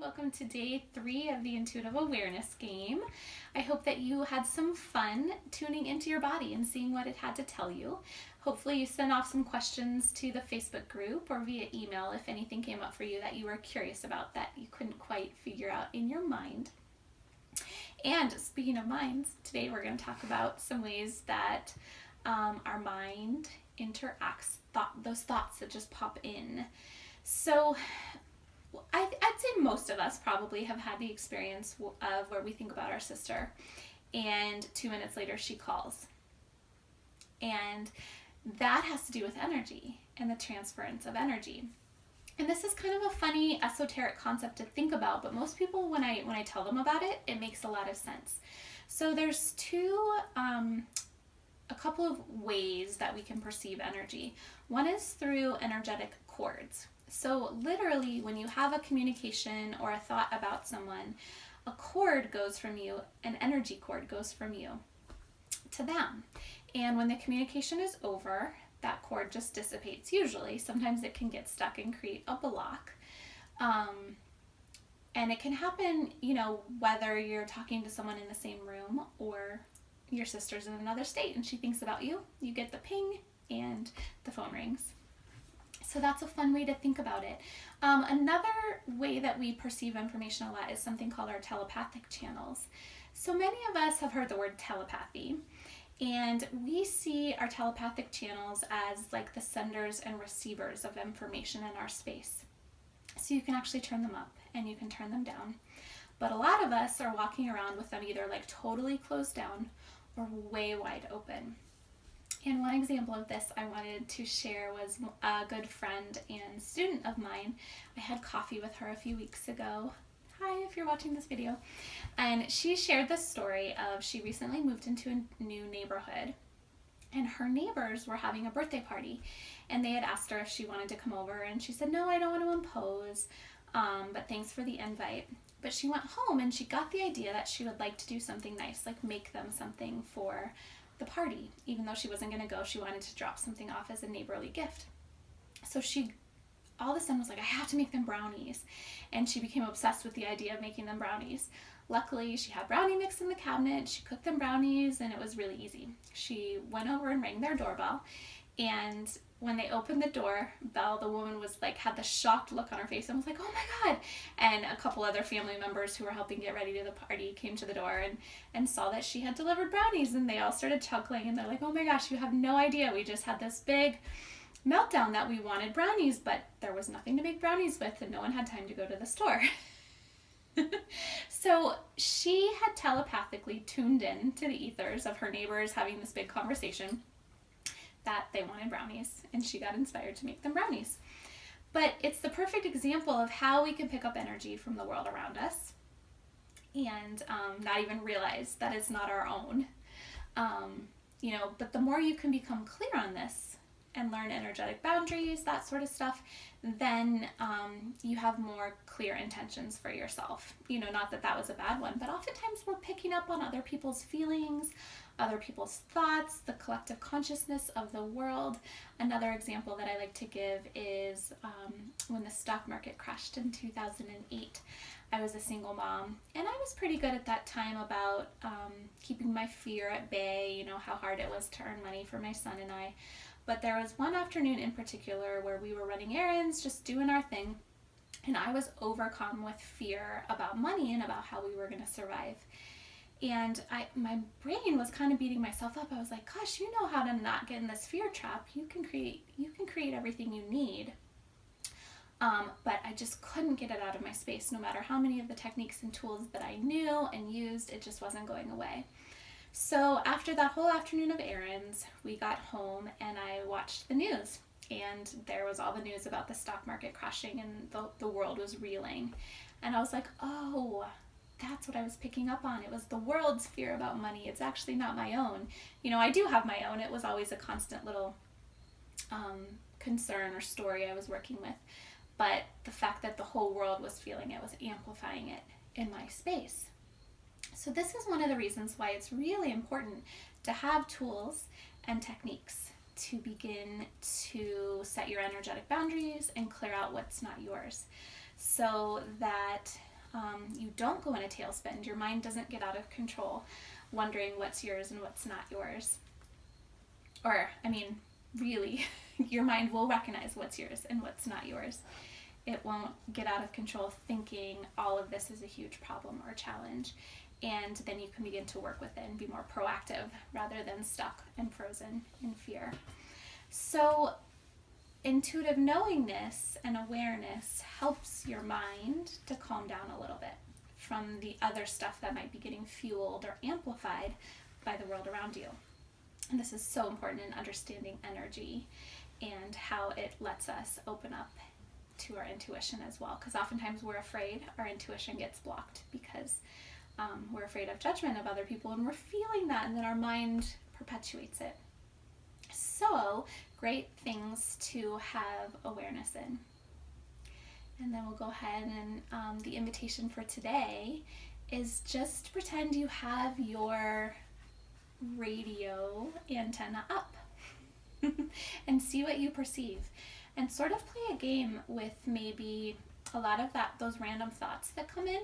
welcome to day 3 of the Intuitive Awareness game. I hope that you had some fun tuning into your body and seeing what it had to tell you. Hopefully you sent off some questions to the Facebook group or via email if anything came up for you that you were curious about that you couldn't quite figure out in your mind. And speaking of minds, today we're going to talk about some ways that our mind interacts, those thoughts that just pop in. So I'd say most of us probably have had the experience of where we think about our sister and 2 minutes later she calls. And that has to do with energy and the transference of energy. And this is kind of a funny esoteric concept to think about, but most people, when I tell them about it, it makes a lot of sense. So there's a couple of ways that we can perceive energy. One is through energetic cords. So literally, when you have a communication or a thought about someone, a cord goes from you, an energy cord goes from you to them. And when the communication is over, that cord just dissipates usually. Sometimes it can get stuck and create a block. And it can happen, whether you're talking to someone in the same room or your sister's in another state and she thinks about you, you get the ping and the phone rings. So that's a fun way to think about it. Another way that we perceive information a lot is something called our telepathic channels. So many of us have heard the word telepathy, and we see our telepathic channels as like the senders and receivers of information in our space. So you can actually turn them up and you can turn them down. But a lot of us are walking around with them either like totally closed down or way wide open. And one example of this I wanted to share was a good friend and student of mine. I had coffee with her a few weeks ago. Hi, if you're watching this video. And she shared the story of she recently moved into a new neighborhood and her neighbors were having a birthday party and they had asked her if she wanted to come over and she said, no, I don't want to impose, but thanks for the invite. But she went home and she got the idea that she would like to do something nice, like make them something for the party. Even though she wasn't going to go, she wanted to drop something off as a neighborly gift. So she all of a sudden was like, I have to make them brownies. And she became obsessed with the idea of making them brownies. Luckily, she had brownie mix in the cabinet. She cooked them brownies and it was really easy. She went over and rang their doorbell. And when they opened the doorbell, the woman was like, had the shocked look on her face and was like, oh my God. And a couple other family members who were helping get ready to the party came to the door and saw that she had delivered brownies, and they all started chuckling and they're like, oh my gosh, you have no idea. We just had this big meltdown that we wanted brownies, but there was nothing to make brownies with and no one had time to go to the store. So she had telepathically tuned in to the ethers of her neighbors having this big conversation that they wanted brownies, and she got inspired to make them brownies. But it's the perfect example of how we can pick up energy from the world around us and not even realize that it's not our own. But the more you can become clear on this and learn energetic boundaries, that sort of stuff, then you have more clear intentions for yourself. Not that that was a bad one, but oftentimes we're picking up on other people's feelings, other people's thoughts, the collective consciousness of the world. Another example that I like to give is when the stock market crashed in 2008. I was a single mom, and I was pretty good at that time about keeping my fear at bay, how hard it was to earn money for my son and I. But there was one afternoon in particular where we were running errands, just doing our thing, and I was overcome with fear about money and about how we were going to survive. And my brain was kind of beating myself up. I was like, gosh, you know how to not get in this fear trap. You can create everything you need. But I just couldn't get it out of my space. No matter how many of the techniques and tools that I knew and used, it just wasn't going away. So after that whole afternoon of errands, we got home and I watched the news. And there was all the news about the stock market crashing and the world was reeling. And I was like, oh, that's what I was picking up on. It was the world's fear about money. It's actually not my own. I do have my own. It was always a constant little concern or story I was working with. But the fact that the whole world was feeling it was amplifying it in my space. So this is one of the reasons why it's really important to have tools and techniques to begin to set your energetic boundaries and clear out what's not yours. so that you don't go in a tailspin. Your mind doesn't get out of control, wondering what's yours and what's not yours. Or, I mean, really, your mind will recognize what's yours and what's not yours. It won't get out of control thinking all of this is a huge problem or challenge. And then you can begin to work with it and be more proactive rather than stuck and frozen in fear. So intuitive knowingness and awareness helps your mind to calm down a little bit from the other stuff that might be getting fueled or amplified by the world around you. And this is so important in understanding energy and how it lets us open up to our intuition as well. Because oftentimes we're afraid our intuition gets blocked because we're afraid of judgment of other people, and we're feeling that, and then our mind perpetuates it. So, great things to have awareness in. And then we'll go ahead and the invitation for today is just pretend you have your radio antenna up and see what you perceive, and sort of play a game with maybe a lot of those random thoughts that come in.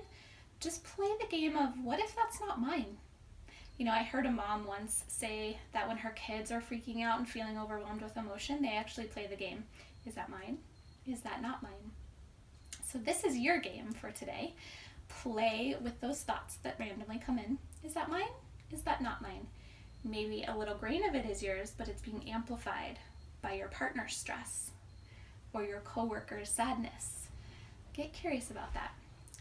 Just play the game of, what if that's not mine? You know, I heard a mom once say that when her kids are freaking out and feeling overwhelmed with emotion, they actually play the game. Is that mine? Is that not mine? So this is your game for today. Play with those thoughts that randomly come in. Is that mine? Is that not mine? Maybe a little grain of it is yours, but it's being amplified by your partner's stress or your coworker's sadness. Get curious about that.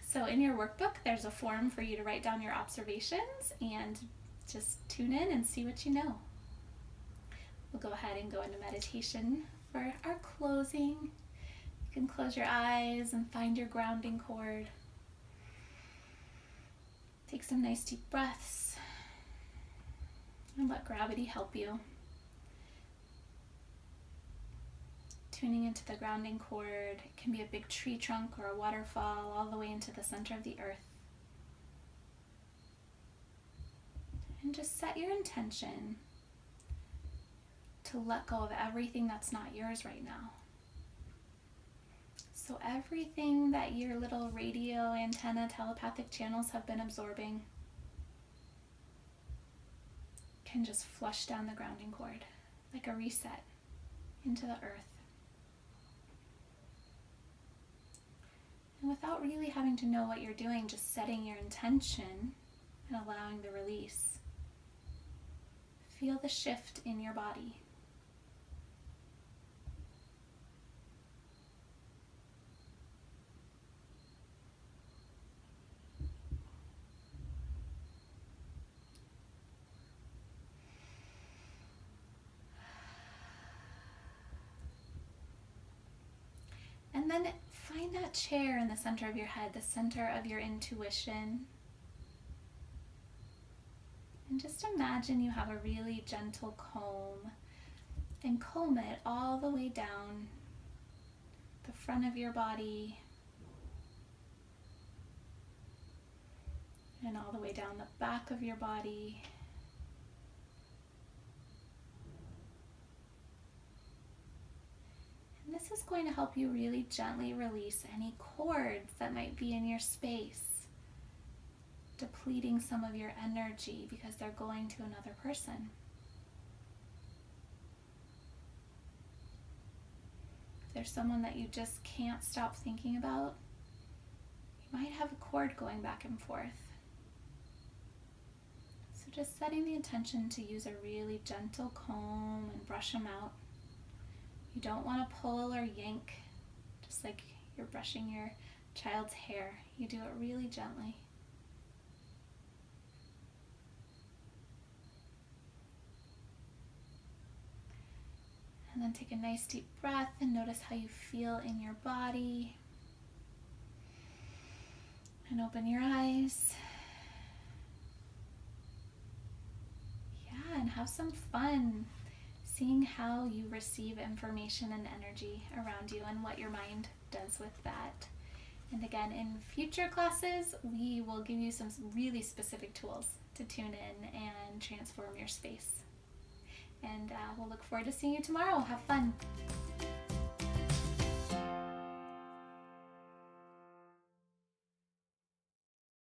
So in your workbook, there's a form for you to write down your observations and just tune in and see what you know. We'll go ahead and go into meditation for our closing. You can close your eyes and find your grounding cord. Take some nice deep breaths and let gravity help you. Tuning into the grounding cord. It can be a big tree trunk or a waterfall all the way into the center of the earth. And just set your intention to let go of everything that's not yours right now. So everything that your little radio antenna telepathic channels have been absorbing can just flush down the grounding cord like a reset into the earth. And without really having to know what you're doing, just setting your intention and allowing the release. Feel the shift in your body. And then find that chair in the center of your head, the center of your intuition. And just imagine you have a really gentle comb, and comb it all the way down the front of your body and all the way down the back of your body. And this is going to help you really gently release any cords that might be in your space, depleting some of your energy because they're going to another person. If there's someone that you just can't stop thinking about, you might have a cord going back and forth. So just setting the intention to use a really gentle comb and brush them out. You don't want to pull or yank, just like you're brushing your child's hair. You do it really gently. And then take a nice deep breath and notice how you feel in your body. And open your eyes. Yeah, and have some fun seeing how you receive information and energy around you and what your mind does with that. And again, in future classes, we will give you some really specific tools to tune in and transform your space. And we'll look forward to seeing you tomorrow. Have fun.